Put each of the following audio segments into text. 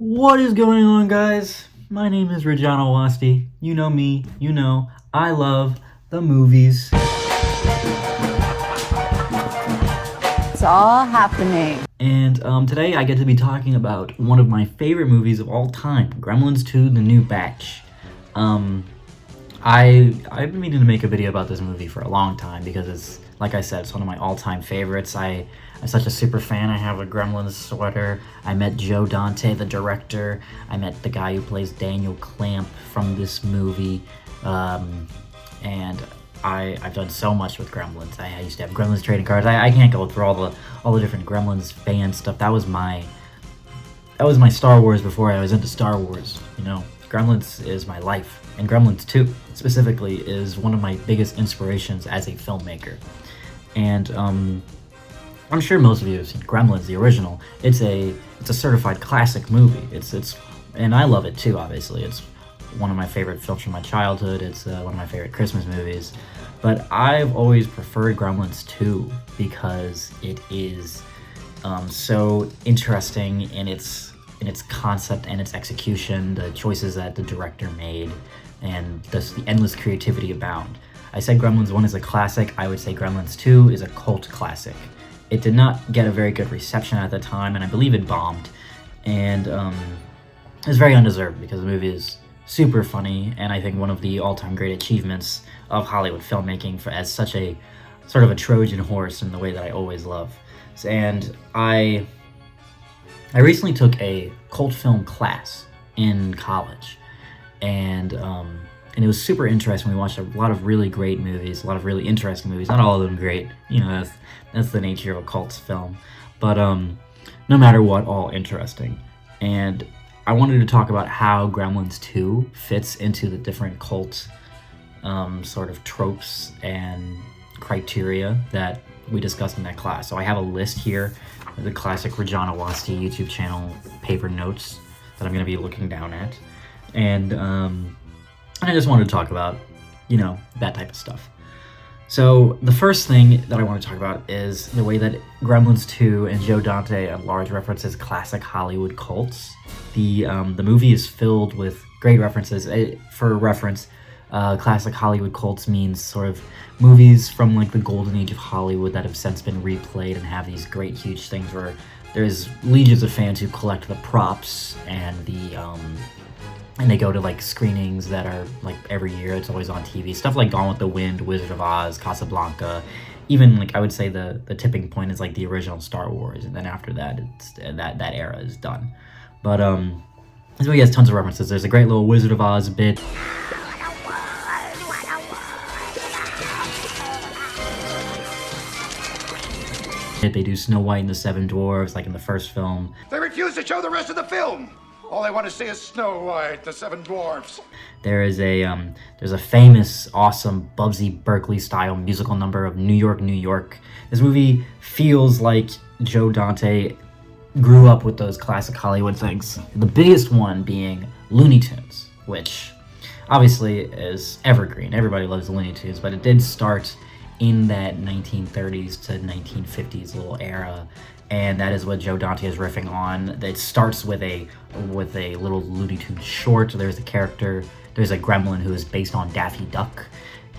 What is going on, guys? My name is Reggiano Wasti. You know me, you know I love the movies. It's all happening. And today I get to be talking about one of my favorite movies of all time, Gremlins 2: The New Batch. I've been meaning to make a video about this movie for a long time because it's, like I said, it's one of my all-time favorites. I'm such a super fan. I have a Gremlins sweater. I met Joe Dante, the director. I met the guy who plays Daniel Clamp from this movie. And I've done so much with Gremlins. I used to have Gremlins trading cards. I can't go through all the different Gremlins fan stuff. That was my Star Wars before I was into Star Wars. You know, Gremlins is my life, and Gremlins 2 specifically is one of my biggest inspirations as a filmmaker. And I'm sure most of you have seen Gremlins, the original. It's a certified classic movie. And I love it too. Obviously, it's one of my favorite films from my childhood. It's one of my favorite Christmas movies. But I've always preferred Gremlins 2 because it is so interesting in its concept and its execution, the choices that the director made, and just the endless creativity abound. I said Gremlins 1 is a classic. I would say Gremlins 2 is a cult classic. It did not get a very good reception at the time, and I believe it bombed. And it's very undeserved because the movie is super funny, and I think one of the all-time great achievements of Hollywood filmmaking as such a sort of a Trojan horse in the way that I always love. And I recently took a cult film class in college, and it was super interesting. We watched a lot of really great movies, a lot of really interesting movies. Not all of them great, you know. That's the nature of a cult film, but no matter what, all interesting. And I wanted to talk about how Gremlins 2 fits into the different cult sort of tropes and criteria that we discussed in that class. So I have a list here, the classic Reggiano Wasti YouTube channel paper notes that I'm going to be looking down at. And I just wanted to talk about, you know, that type of stuff. So the first thing that I want to talk about is the way that Gremlins 2 and Joe Dante at large references classic Hollywood cults. The movie is filled with great references. For reference, classic Hollywood cults means sort of movies from like the golden age of Hollywood that have since been replayed and have these great huge things where there's legions of fans who collect the props and and they go to like screenings that are like every year. It's always on TV. Stuff like Gone with the Wind, Wizard of Oz, Casablanca. Even like I would say the tipping point is like the original Star Wars, and then after that, it's that era is done. But this movie has tons of references. There's a great little Wizard of Oz bit. They do Snow White and the Seven Dwarfs, like in the first film. They refuse to show the rest of the film. All they want to see is Snow White, the Seven Dwarfs. There's a famous, awesome Bubsy Berkeley style musical number of New York, New York. This movie feels like Joe Dante grew up with those classic Hollywood things. The biggest one being Looney Tunes, which obviously is evergreen. Everybody loves Looney Tunes, but it did start in that 1930s to 1950s little era, and that is what Joe Dante is riffing on. It starts with a little Looney Tunes short. There's a gremlin who is based on Daffy Duck,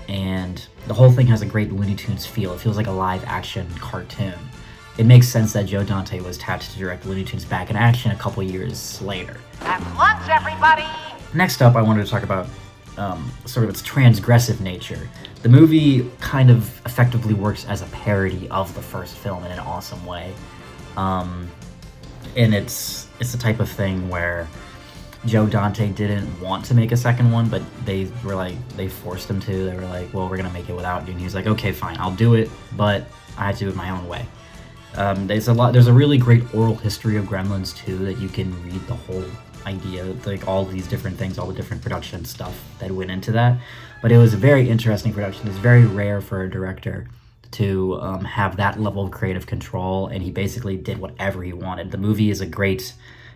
and the whole thing has a great Looney Tunes feel. It feels like a live action cartoon. It makes sense that Joe Dante was tapped to direct Looney Tunes back in action a couple years later. At lunch, everybody! Next up, I wanted to talk about sort of its transgressive nature. The movie kind of effectively works as a parody of the first film in an awesome way. And it's the type of thing where Joe Dante didn't want to make a second one, but they forced him to. They were like, well, we're gonna make it without you. And he was like, okay, fine, I'll do it, but I had to do it my own way. There's a really great oral history of Gremlins 2 that you can read the whole idea, like all these different things, all the different production stuff that went into that. But it was a very interesting production. It's very rare for a director to have that level of creative control, and he basically did whatever he wanted. The movie is a great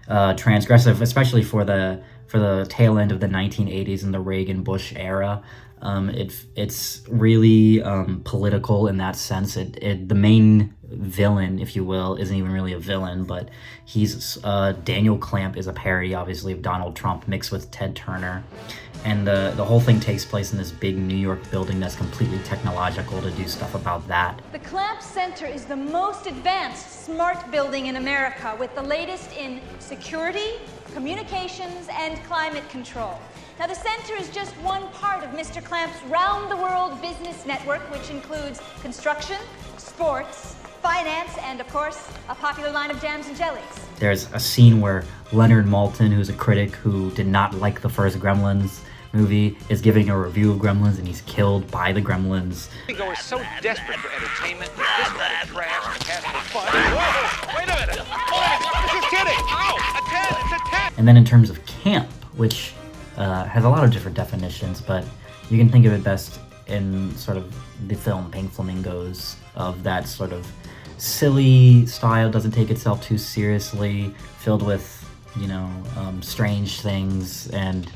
transgressive, especially for the for the tail end of the 1980s and the Reagan-Bush era. It's really political in that sense. The main villain, if you will, isn't even really a villain, but he's Daniel Clamp is a parody, obviously, of Donald Trump mixed with Ted Turner. And the whole thing takes place in this big New York building that's completely technological to do stuff about that. The Clamp Center is the most advanced smart building in America with the latest in security, communications, and climate control. Now, the center is just one part of Mr. Clamp's round-the-world business network, which includes construction, sports, finance, and, of course, a popular line of jams and jellies. There's a scene where Leonard Maltin, who's a critic who did not like the first Gremlins movie, is giving a review of Gremlins, and he's killed by the Gremlins. Ego is so desperate for entertainment, this kind of trash has for fun. Whoa, wait a minute! This is kidding! Ow! A 10! It's a 10! And then in terms of camp, which has a lot of different definitions, but you can think of it best in sort of the film Pink Flamingos, of that sort of silly style, doesn't take itself too seriously, filled with, you know, strange things, and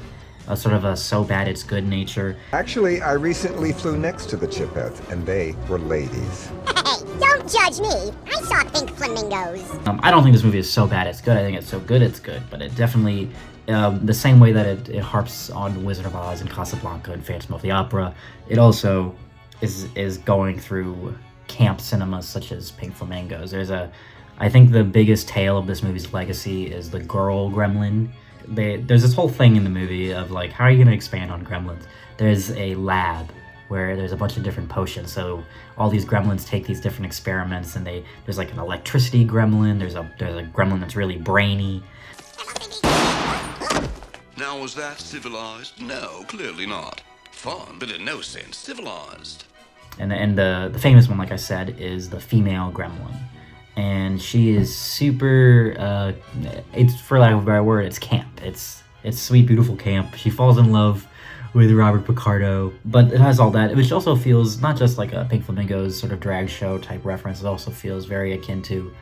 a sort of a so bad it's good nature. Actually, I recently flew next to the Chipettes, and they were ladies. Hey, don't judge me. I saw Pink Flamingos. I don't think this movie is so bad it's good. I think it's so good it's good, but it definitely, the same way that it harps on Wizard of Oz and Casablanca and Phantom of the Opera, it also is going through camp cinemas such as Pink Flamingos. I think the biggest tale of this movie's legacy is the girl gremlin. There's this whole thing in the movie of like, how are you going to expand on Gremlins? There's a lab where there's a bunch of different potions. So all these gremlins take these different experiments, and there's like an electricity gremlin. There's a gremlin that's really brainy. Now, was that civilized? No, clearly not. Fun, but in no sense civilized. And the famous one, like I said, is the female gremlin. And she is super, it's, for lack of a better word, it's camp. It's sweet, beautiful camp. She falls in love with Robert Picardo, but it has all that, which also feels not just like a Pink Flamingos sort of drag show type reference. It also feels very akin to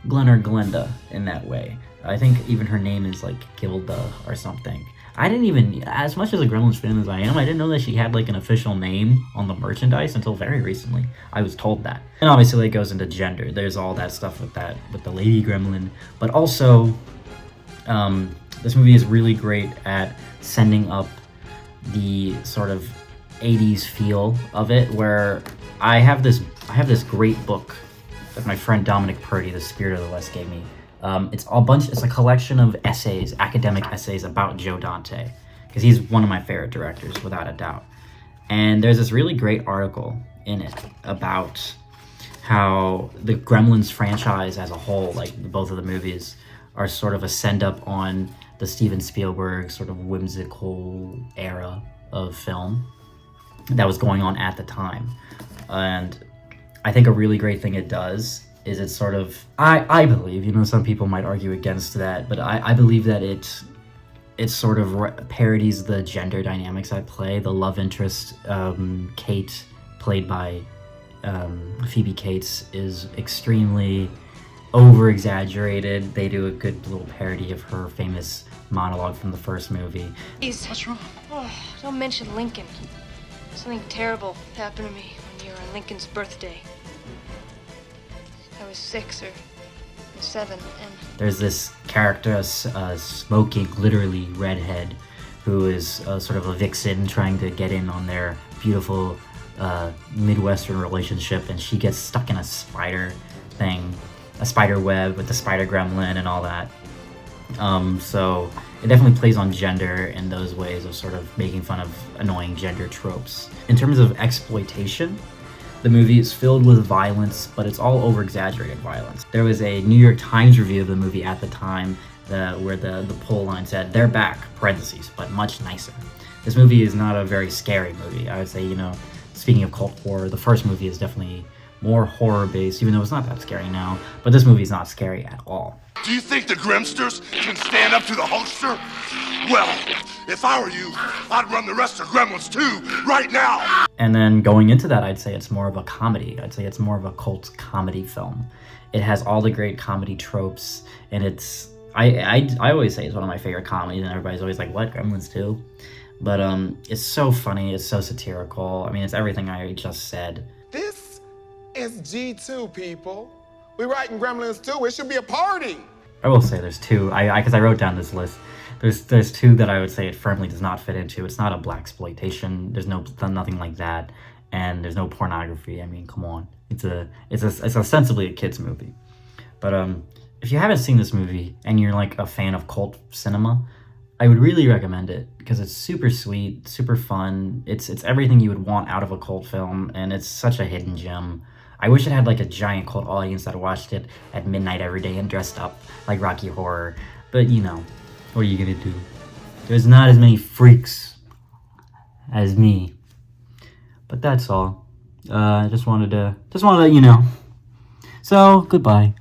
Glenn or Glenda in that way. I think even her name is like Gilda or something. I didn't even, as much as a Gremlins fan as I am, I didn't know that she had like an official name on the merchandise until very recently. I was told that. And obviously it goes into gender. There's all that stuff with the lady gremlin, but also this movie is really great at sending up the sort of 80s feel of it, where I have this great book that my friend Dominic Purdy, the Spirit of the West, gave me. It's a collection of essays, academic essays about Joe Dante, because he's one of my favorite directors, without a doubt. And there's this really great article in it about how the Gremlins franchise as a whole, like both of the movies, are sort of a send-up on the Steven Spielberg sort of whimsical era of film that was going on at the time. And I think a really great thing it does is it sort of, I believe, you know, some people might argue against that, but I believe that it sort of parodies the gender dynamics at play. The love interest, Kate, played by Phoebe Cates, is extremely over-exaggerated. They do a good little parody of her famous monologue from the first movie. What's wrong? Oh, don't mention Lincoln. Something terrible happened to me one year on Lincoln's birthday. I was 6 or 7, and there's this character, a smoking, literally redhead, who is sort of a vixen trying to get in on their beautiful Midwestern relationship, and she gets stuck in a spider thing, a spider web with the spider gremlin and all that. So it definitely plays on gender in those ways of sort of making fun of annoying gender tropes. In terms of exploitation, the movie is filled with violence, but it's all over-exaggerated violence. There was a New York Times review of the movie at the time where the poll line said, "They're back," parentheses, but much nicer. This movie is not a very scary movie. I would say, you know, speaking of cult horror, the first movie is definitely more horror-based, even though it's not that scary now, but this movie is not scary at all. Do you think the Gremsters can stand up to the Hulkster? Well, if I were you, I'd run the rest of Gremlins too, right now! And then going into that, I'd say it's more of a comedy. I'd say it's more of a cult comedy film. It has all the great comedy tropes, and it's I always say it's one of my favorite comedies, and everybody's always like, what, Gremlins 2? But it's so funny, it's so satirical. I mean, it's everything I just said. This is G2, people. We're writing Gremlins 2. It should be a party. I will say there's two, because I wrote down this list. There's two that I would say it firmly does not fit into. It's not a blaxploitation. There's nothing like that, and there's no pornography. I mean, come on. It's ostensibly a kids movie. But if you haven't seen this movie and you're like a fan of cult cinema, I would really recommend it because it's super sweet, super fun. It's everything you would want out of a cult film, and it's such a hidden gem. I wish it had like a giant cult audience that watched it at midnight every day and dressed up like Rocky Horror. But you know, what are you gonna do? There's not as many freaks as me. But that's all. Just wanted to let you know. So goodbye.